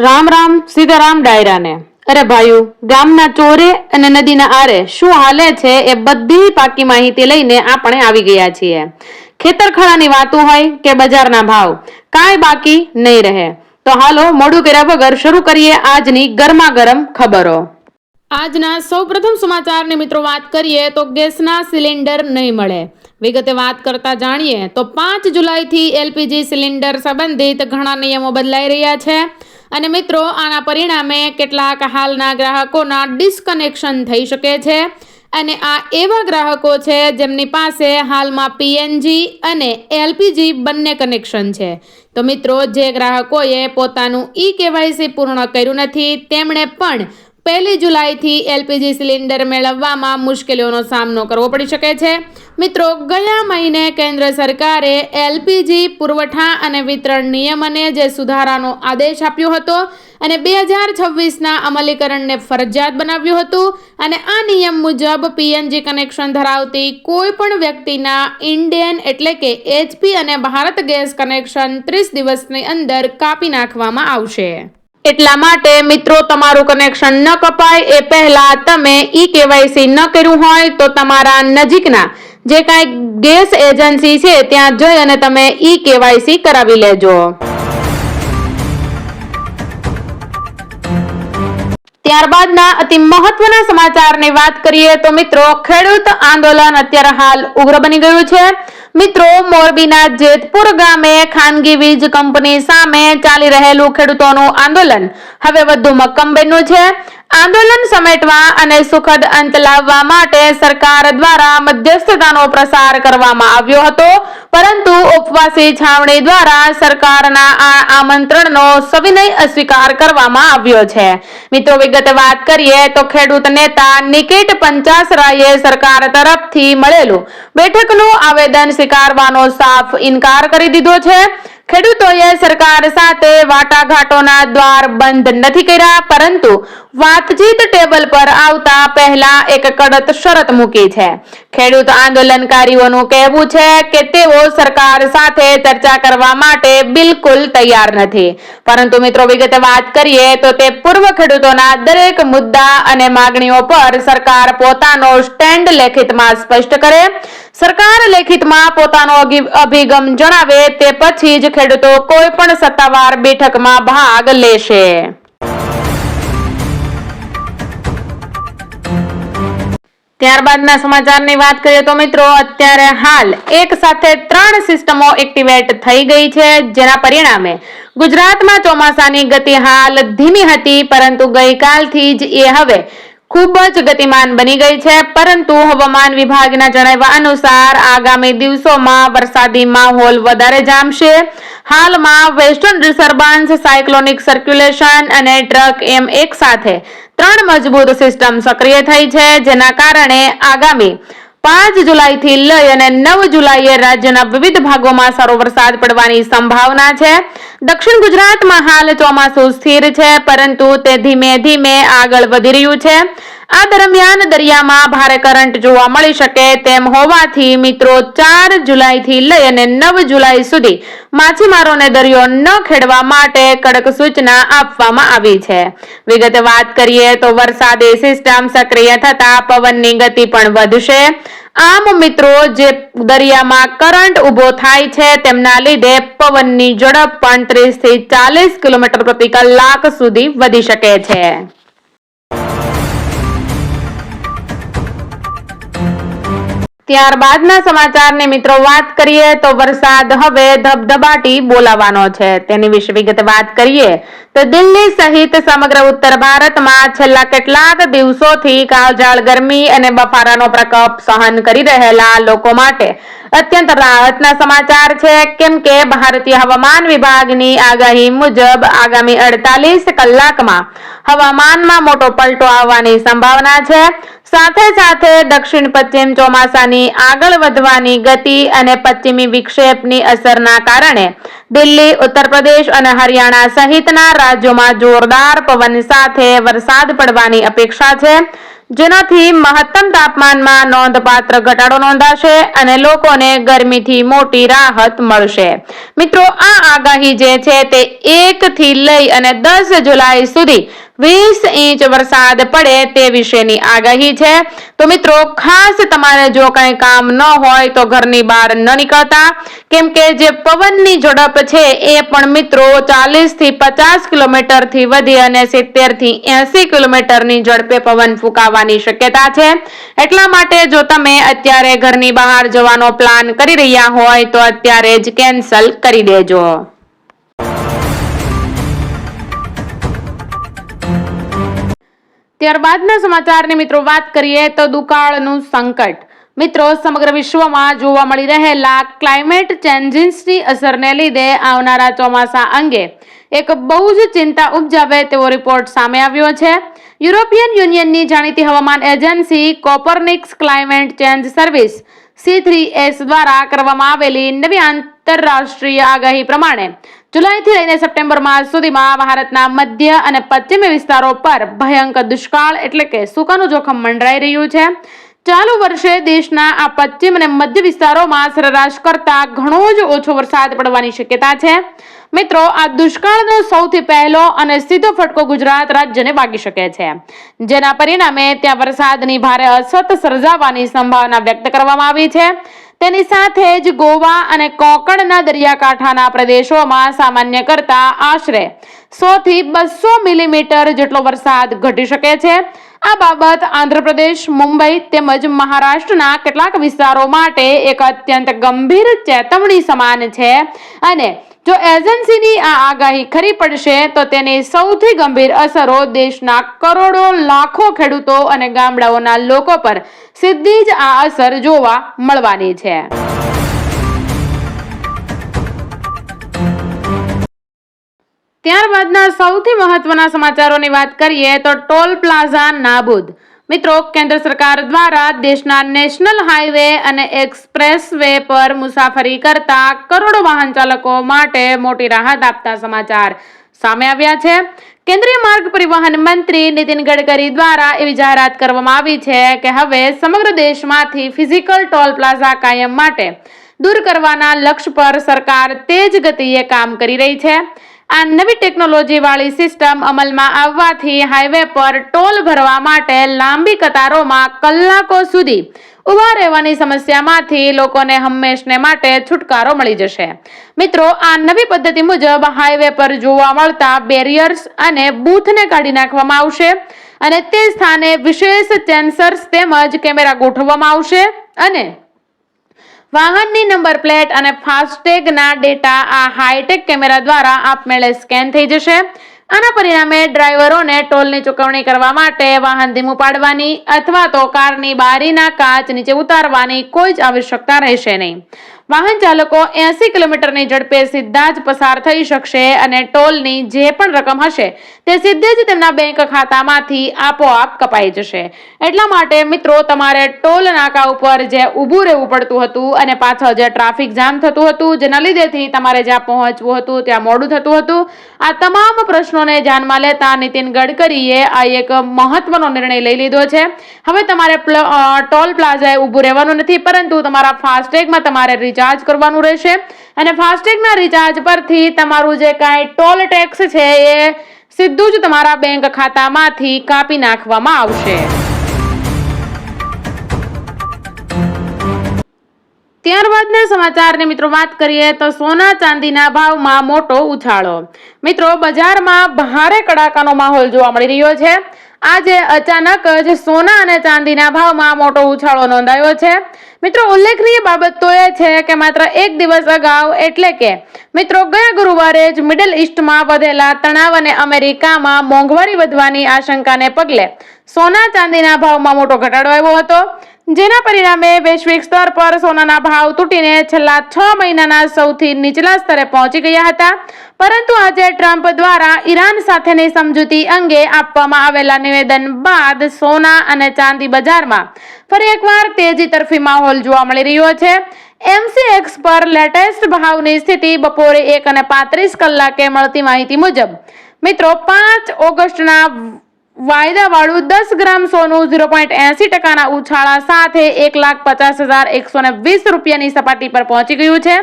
રામ રામ સીતારામ ડાયરાને. અરે ભાઈઓ, ગામના ચોરે અને નદીના આરે શું હાલે છે એ બધી પાકી માહિતી લઈને આપણે આવી ગયા છીએ. ખેતરખાડાની વાતો હોય કે બજારના ભાવ, કાંઈ બાકી નહીં રહે. તો હાલો મોડું કર્યા વગર શરૂ કરીએ આજની ગરમા ગરમ ખબરો. આજના સૌપ્રથમ સમાચારની મિત્રો વાત કરીએ તો ગેસના સિલિન્ડર નહીં મળે. વિગતે વાત કરતા જાણીએ તો 5 જુલાઈથી એલપીજી સિલિન્ડર સંબંધિત ઘણા નિયમો બદલાઈ રહ્યા છે અને મિત્રો આના પરિણામે કેટલાક હાલના ગ્રાહકોના ડિસ્કનેક્શન થઈ શકે છે અને આ એવા ગ્રાહકો છે જેમની પાસે હાલમાં પીએનજી અને એલપીજી બંને કનેક્શન છે. તો મિત્રો જે ગ્રાહકોએ પોતાનું કેવાયસી પૂર્ણ કર્યું નથી તેમણે પણ 1 જુલાઈથી એલપીજી સિલિન્ડર મેળવવામાં મુશ્કેલીઓનો સામનો કરવો પડી શકે છે. મિત્રો ગયા મહિને કેન્દ્ર સરકારે એલપીજી પુરવઠા અને વિતરણ નિયમને જે સુધારાનો આદેશ આપ્યો હતો અને 2026ના અમલીકરણને ફરજિયાત બનાવ્યું હતું અને આ નિયમ મુજબ પીએનજી કનેક્શન ધરાવતી કોઈ પણ વ્યક્તિના ઇન્ડિયન એટલે કે એચપી અને ભારત ગેસ કનેક્શન 30 દિવસની અંદર કાપી નાખવામાં આવશે. એટલા માટે મિત્રો તમારું કનેક્શન ન કપાય એ પહેલા તમે કેવાયસી ન કર્યું હોય તો તમારા નજીકના જે કાંઈ ગેસ એજન્સી છે ત્યાં જઈ અને તમે કેવાયસી કરાવી લેજો. ત્યારબાદના અતિ મહત્વના સમાચારની વાત કરીએ તો મિત્રો ખેડૂત આંદોલન અત્યારે હાલ ઉગ્ર બની ગયું છે. મિત્રો મોરબીના જેતપુર ગામે ખાનગી વીજ કંપની સામે ચાલી રહેલું ખેડૂતોનું આંદોલન હવે વધુ મક્કમ બન્યું છે. આંદોલન સમેટવા અને સુખદ અંત લાવવા માટે સરકાર દ્વારા મધ્યસ્થતાનો પ્રસાર કરવામાં આવ્યો હતો, પરંતુ ઉપવાસી છાવણી દ્વારા સરકારના આ આમંત્રણનો સવિનય અસ્વીકાર કરવામાં આવ્યો છે. મિત્રો વિગતે વાત કરીએ તો ખેડૂત નેતા નિકિટ પંચાસરાએ સરકાર તરફથી મળેલું બેઠકનું આવેદન સ્વીકારવાનો સાફ ઇનકાર કરી દીધો છે. ખેડૂતોએ સરકાર સાથે વાટાઘાટોના દ્વાર બંધ નથી કર્યા, પરંતુ વાતચીત ટેબલ પર આવતા પહેલા એક કડક શરત મૂકી છે. ખેડૂત આંદોલનકારીઓનું કહેવું છે કે તેઓ સરકાર સાથે ચર્ચા કરવા માટે બિલકુલ તૈયાર નથી, પરંતુ મિત્રો વિગતે વાત કરીએ તો તે પૂર્વ ખેડૂતોના દરેક મુદ્દા અને માંગણીઓ પર સરકાર પોતાનો સ્ટેન્ડ લેખિતમાં સ્પષ્ટ કરે. સરકાર લેખિતમાં પોતાનો અભિગમ જણાવે તે પછી જ ખેડૂતો કોઈ પણ સત્તાવાર બેઠકમાં ભાગ લેશે. ત્યારબાદના સમાચારની વાત કરીએ તો મિત્રો અત્યારે હાલ એક સાથે 3 સિસ્ટમો એક્ટિવેટ થઈ ગઈ છે, જેના પરિણામે ગુજરાતમાં ચોમાસાની ગતિ હાલ ધીમી હતી, પરંતુ ગઈકાલથી જ એ હવે ખૂબ જ ગતિમાન બની ગઈ છે. પરંતુ હવામાન વિભાગના જણાવ્યા અનુસાર આગામી દિવસોમાં વરસાદી માહોલ વધારે જામશે. હાલમાં વેસ્ટર્ન ડિસ્ટર્બન્સ, સાયક્લોનિક સર્ક્યુલેશન અને ટ્રક એમ એક સાથે 3 મજબૂત સિસ્ટમ સક્રિય થઈ છે, જેના કારણે આગામી 5 જુલાઈથી લઈ અને 9 જુલાઈએ રાજ્યના વિવિધ ભાગોમાં સારો વરસાદ પડવાની સંભાવના છે. દક્ષિણ ગુજરાતમાં હાલ ચોમાસું સ્થિર છે, પરંતુ તે ધીમે ધીમે આગળ વધી રહ્યું છે. આ દરમિયાન દરિયામાં ભારે કરંટ જોવા મળી શકે તેમ હોવાથી મિત્રો 4 જુલાઈથી લઈ અને 9 જુલાઈ સુધી માછીમારોને દરિયો ન ખેડવા માટે કડક સૂચના આપવામાં આવી છે. વિગતે વાત કરીએ તો વરસાદી સિસ્ટમ સક્રિય થતા પવનની ગતિ પણ વધશે. આમ મિત્રો જે દરિયામાં કરંટ ઉભો થાય છે તેમના લીધે પવનની ઝડપ પણ 30 થી 40 કિલોમીટર પ્રતિ કલાક સુધી વધી શકે છે. ત્યારબાદના સમાચારની મિત્રો વાત કરીએ તો વરસાદ હવે ધબધબાટી બોલાવાનો છે, તેની વિશે વિગતે વાત કરીએ તો દિલ્હી સહિત સમગ્ર ઉત્તર ભારતમાં છેલ્લા કેટલાક દિવસોથી કાળઝાળ ગરમી અને બફારાનો પ્રકોપ સહન કરી રહેલા લોકો માટે અત્યંત રાહતના સમાચાર છે, કેમ કે ભારતીય હવામાન વિભાગની આગાહી મુજબ આગામી 48 કલાકમાં હવામાનમાં મોટો પલટો આવવાની સંભાવના છે. સાથે સાથે દક્ષિણ પશ્ચિમ ચોમાસાની આગળ વધવાની ગતિ અને પશ્ચિમી વિક્ષેપની અસરના કારણે દિલ્હી, ઉત્તર પ્રદેશ અને હરિયાણા સહિતના રાજ્યોમાં જોરદાર પવન સાથે વરસાદ પડવાની અપેક્ષા છે. જેનાથી મહત્તમ તાપમાનમાં નોંધપાત્ર ઘટાડો નોંધાશે અને લોકોને ગરમીથી મોટી રાહત મળશે. મિત્રો, આ આગાહી જે છે તે 1 થી લઈ અને 10 જુલાઈ સુધી 20 ઇંચ વરસાદ પડે તે વિશેની આગાહી છે. તો મિત્રો, ખાસ તમારે જો કંઈ કામ ન હોય તો ઘરની બહાર ન નીકળતા, કેમ કે જે પવનની ઝડપ છે એ પણ મિત્રો 40 થી 50 કિલોમીટરથી વધી અને 70 થી 80 કિલોમીટરની ઝડપે પવન ફૂંકાવાની શક્યતા છે. એટલા માટે જો તમે અત્યારે ઘરની બહાર જવાનો પ્લાન કરી રહ્યા હોય તો અત્યારે જ કેન્સલ કરી દેજો. ત્યારબાદના સમાચારની મિત્રો વાત કરીએ તો દુકાળનું સંકટ. મિત્રો, સમગ્ર વિશ્વમાં જોવા મળી રહેલા ક્લાઇમેટ ચેન્જીસની અસરને લીધે આવનારા ચોમાસા અંગે એક બહુ જ ચિંતા ઉપજાવે તેવો રિપોર્ટ સામે આવ્યો છે. યુરોપિયન યુનિયનની જાણીતી હવામાન agency Copernicus climate change service C3S દ્વારા કરવામાં આવેલી નવી આંતરરાષ્ટ્રીય આગાહી પ્રમાણે જુલાઈથી લઈને સપ્ટેમ્બર માસ સુધીમાં ભારતના મધ્ય અને પશ્ચિમી વિસ્તારો પર ભયંકર દુષ્કાળ એટલે કે સૂકાનું જોખમ મંડરાઈ રહ્યું છે. ચાલુ વર્ષે દેશના આ પશ્ચિમ અને મધ્ય વિસ્તારોમાં સરેરાશ કરતા ઘણો જ ઓછો વરસાદ પડવાની શક્યતા છે. મિત્રો, આ દુષ્કાળનો સૌથી પહેલો અને સીધો ફટકો ગુજરાત રાજ્યને વાગી શકે છે, જેના પરિણામે ત્યાં વરસાદની ભારે અછત સર્જાવાની સંભાવના વ્યક્ત કરવામાં આવી છે. તેની સાથે જ ગોવા અને કોંકણના દરિયાકાંઠાના પ્રદેશોમાં સામાન્ય કરતા આશરે 100 થી 200 મિલીમીટર જેટલો વરસાદ ઘટી શકે છે. આ બાબત આંધ્રપ્રદેશ, મુંબઈ તેમજ મહારાષ્ટ્રના કેટલાક વિસ્તારો માટે એક અત્યંત ગંભીર ચેતવણી સમાન છે અને જો એજન્સીની આ આગાહી ખરી પડશે તો તેની સૌથી ગંભીર અસરો દેશના કરોડો લાખો ખેડૂતો અને ગામડાઓના લોકો પર સીધી જ આ અસર જોવા મળવાની છે. ત્યારબાદના સૌથી મહત્વના સમાચારોની વાત કરીએ તો ટોલ પ્લાઝા નાબૂદ. મિત્રો, કેન્દ્ર સરકાર દ્વારા દેશના નેશનલ હાઈવે અને એક્સપ્રેસ વે પર મુસાફરી કરતા કરોડો વાહન ચાલકો માટે મોટી રાહત આપતા સમાચાર સામે આવ્યા છે. કેન્દ્રીય માર્ગ પરિવહન મંત્રી નીતિન ગડકરી દ્વારા એવી જાહેરાત કરવામાં આવી છે કે હવે સમગ્ર દેશમાંથી ફિઝિકલ ટોલ પ્લાઝા કાયમ માટે દૂર કરવાના લક્ષ્ય પર સરકાર તેજ ગતિએ કામ કરી રહી છે. આ નવી ટેકનોલોજી વાળી સિસ્ટમ અમલમાં આવવાથી હાઈવે પર ટોલ ભરવા માટે લાંબી કતારોમાં કલાકો સુધી ઊભા રહેવાની સમસ્યામાંથી લોકોને હંમેશને માટે છુટકારો મળી જશે. મિત્રો, આ નવી પદ્ધતિ મુજબ હાઈવે પર જોવા મળતા બેરિયર્સ અને બૂથને કાઢી નાખવામાં આવશે અને તે સ્થાને વિશેષ સેન્સર્સ તેમજ કેમેરા ગોઠવવામાં આવશે અને વાહનની નંબર પ્લેટ અને ફાસ્ટેગના ડેટા આ હાઈટેક કેમેરા દ્વારા આપમેળે સ્કેન થઈ જશે. આના પરિણામે ડ્રાઈવરોને ટોલની ચૂકવણી કરવા માટે વાહન ધીમું પાડવાની અથવા તો કારની બારીના કાચ નીચે ઉતારવાની કોઈ જ આવશ્યકતા રહેશે નહીં. વાહન ચાલકો 80 કિલોમીટરની ઝડપે સીધા જ પસાર થઈ શકશે અને ટોલની જે પણ રકમ હશે તે સીધે જ તેમના બેંક ખાતામાંથી આપોઆપ કપાઈ જશે. એટલા માટે મિત્રો, તમારે ટોલ નાકા ઉપર જે ઊભું રહેવું પડતું હતું અને પાછળ જે ટ્રાફિક જામ થતું હતું, જેના લીધેથી તમારે જ્યાં પહોંચવું હતું ત્યાં મોડું થતું હતું, આ તમામ પ્રશ્નોને ધ્યાનમાં લેતા નીતિન ગડકરીએ આ એક મહત્વનો નિર્ણય લઈ લીધો છે. હવે તમારે ટોલ પ્લાઝાએ ઊભું રહેવાનું નથી, પરંતુ તમારા ફાસ્ટેગમાં તમારે રિચાર્જ કરવાનું રહેશે અને ફાસ્ટેગના રિચાર્જ પરથી તમારું જે કાંઈ ટોલ ટેક્સ છે એ સીધું જ તમારા બેંક ખાતામાંથી કાપી નાખવામાં આવશે. ત્યારબાદના સમાચારની મિત્રો વાત કરીએ તો સોના ચાંદીના ભાવમાં મોટો ઉછાળો. મિત્રો, બજારમાં ભારે કડાકાનો માહોલ જોવા મળી રહ્યો છે. આજે અચાનક જ સોના અને ચાંદીના ભાવમાં મોટો ઉછાળો નોંધાયો છે. મિત્રો, ઉલ્લેખનીય બાબત તો એ છે કે માત્ર એક દિવસ અગાઉ એટલે કે મિત્રો ગયા ગુરુવારે જ મિડલ ઈસ્ટમાં વધેલા તણાવ અને અમેરિકામાં મોંઘવારી વધવાની આશંકાને પગલે સોના ચાંદીના ભાવમાં મોટો ઘટાડો આવ્યો હતો, જેના પરિણામે વૈશ્વિક સ્તર પર સોનાના ભાવ તૂટીને છેલ્લા 6 મહિનાના સૌથી નીચલા સ્તરે પહોંચી ગયા હતા. પરંતુ આજે ટ્રમ્પ દ્વારા ઈરાન સાથેની સમજૂતી અંગે આપવામાં આવેલા નિવેદન બાદ સોના અને ચાંદી બજારમાં ફરી એકવાર તેજી તરફી માહોલ જોવા મળી રહ્યો છે. MCX પર લેટેસ્ટ ભાવની સ્થિતિ બપોરે 1:35 કલાકે મળતી માહિતી મુજબ મિત્રો 5 ઓગસ્ટના વાયદાવાળું 10 ગ્રામ સોનું 0.80% ઉછાળા સાથે 1,50,120 રૂપિયાની સપાટી પર પહોંચી ગયું છે,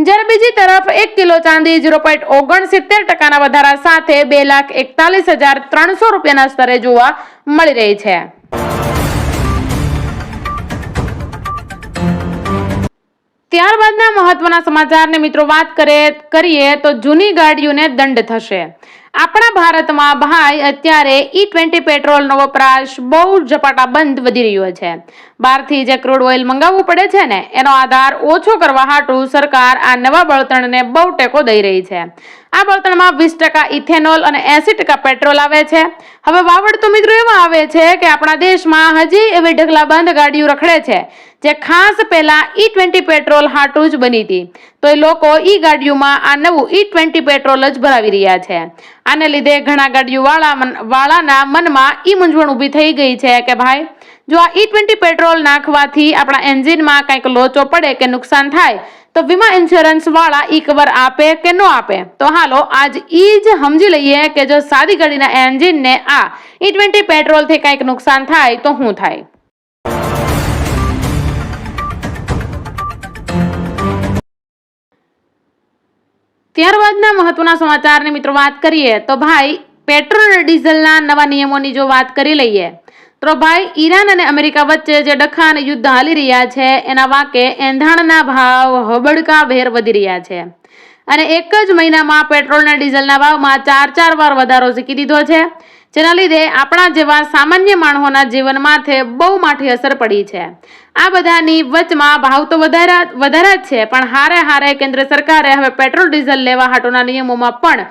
જ્યારે બીજી તરફ 1 કિલો ચાંદી 0.69% વધારા સાથે 2,41,300 રૂપિયાના સ્તરે જોવા મળી રહી છે. ત્યારબાદના મહત્વના સમાચારની મિત્રો વાત કરીએ તો જૂની ગાડીઓને દંડ થશે. આપણા ભારતમાં ભાઈ અત્યારે E20 પેટ્રોલનો વપરાશ બહુ ઝપાટાબંધ વધી રહ્યો છે. બહારથી જે ક્રૂડ ઓઇલ મંગાવવું પડે છે ને એનો આધાર ઓછો કરવા હાટુ સરકાર આ નવા બળતણને બહુ ટેકો દઈ રહી છે. આ બળતણમાં 20% ઇથેનોલ અને 80% પેટ્રોલ આવે છે. હવે વાવડ તો મિત્રો એવા આવે છે કે આપણા દેશમાં હજી એવી ઢગલાબંધ ગાડીઓ રખડે છે જે ખાસ પહેલા E20 પેટ્રોલ હાટુ જ બની હતી, તો એ લોકો ગાડીઓમાં આ નવું E20 પેટ્રોલ જ ભરાવી રહ્યા છે. આને લીધે ઘણા ગાડીઓ વાળાના મનમાં મૂંઝવણ ઊભી થઈ ગઈ છે કે ભાઈ જો આ E20 પેટ્રોલ નાખવાથી આપણા એન્જિનમાં કંઈક લોચો પડે કે નુકસાન થાય તો વીમા ઇન્સ્યોરન્સ વાળા કવર આપે કે ન આપે. તો હાલો આજ જ સમજી લઈએ કે જો સાદી ગાડીના એન્જિનને આ E20 પેટ્રોલથી કંઈક નુકસાન થાય તો શું થાય. ત્યારબાદના મહત્વના સમાચારની મિત્રો વાત કરીએ તો ભાઈ પેટ્રોલ અને ડીઝલના નવા નિયમોની જો વાત કરી લઈએ તો ભાઈ ઈરાન અને અમેરિકા વચ્ચે જે ડખાન યુદ્ધ હાલી રહ્યા છે એના વાકે એંધાણના ભાવ હબડકાભેર વધી રહ્યા છે અને એક જ મહિનામાં પેટ્રોલ અને ડીઝલના ભાવમાં 4 વાર વધારો ઝીકી દીધો છે, જેના લીધે આપણા જેવા સામાન્ય માણસોના જીવન માથે બહુ માઠી અસર પડી છે. આ બધાની વચમાં ભાવ તો વધારા જ છે, પણ હારે કેન્દ્ર સરકારે હવે પેટ્રોલ ડીઝલ લેવા હાટોના નિયમોમાં પણ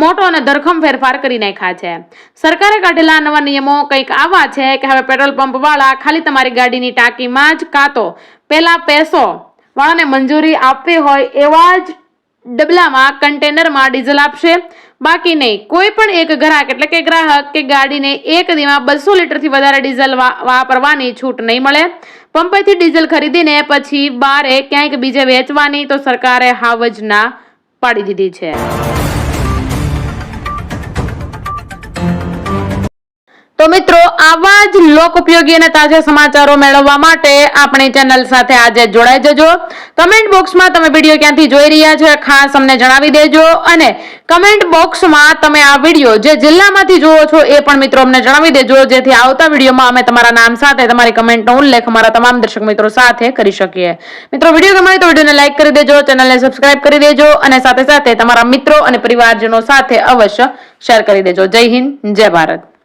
મોટો અને ધરખમ ફેરફાર કરી નાખ્યા છે. સરકારે કાઢેલા નવા નિયમો કંઈક આવા છે કે હવે પેટ્રોલ પંપ વાળા ખાલી તમારી ગાડીની ટાંકીમાં જ કાં તો પેલા પૈસો વાળાને મંજૂરી આપવી હોય એવા જ ડબલામાં કન્ટેનરમાં ડીઝલ આપશે, બાકી નહીં. કોઈ પણ એક ગ્રાહક કે ગાડીને એક દીમાં 200 લીટરથી વધારે ડીઝલ વાપરવાની છૂટ નહીં મળે. પંપેથી ડીઝલ ખરીદીને પછી બારે ક્યાંક બીજે વેચવાની તો સરકારે હાવ જ ના પાડી દીધી છે. તો મિત્રો આવા જ લોકોપયોગી અને તાજા સમાચારો મેળવવા માટે આપણી ચેનલ સાથે આજે જોડાઈ જજો. કમેન્ટ બોક્સમાં તમે વિડીયો ક્યાંથી જોઈ રહ્યા છો ખાસ અમને જણાવી દેજો અને કમેન્ટ બોક્સમાં તમે આ વિડીયો જે જિલ્લામાંથી જુઓ છો એ પણ મિત્રો અમને જણાવી દેજો, જેથી આવતા વિડીયોમાં અમે તમારા નામ સાથે તમારી કમેન્ટનો ઉલ્લેખ અમારા તમામ દર્શક મિત્રો સાથે કરી શકીએ. મિત્રો વિડીયો ગમે તો વિડીયોને લાઈક કરી દેજો, ચેનલને સબસ્ક્રાઇબ કરી દેજો અને સાથે સાથે તમારા મિત્રો અને પરિવારજનો સાથે અવશ્ય શેર કરી દેજો. જય હિન્દ, જય ભારત.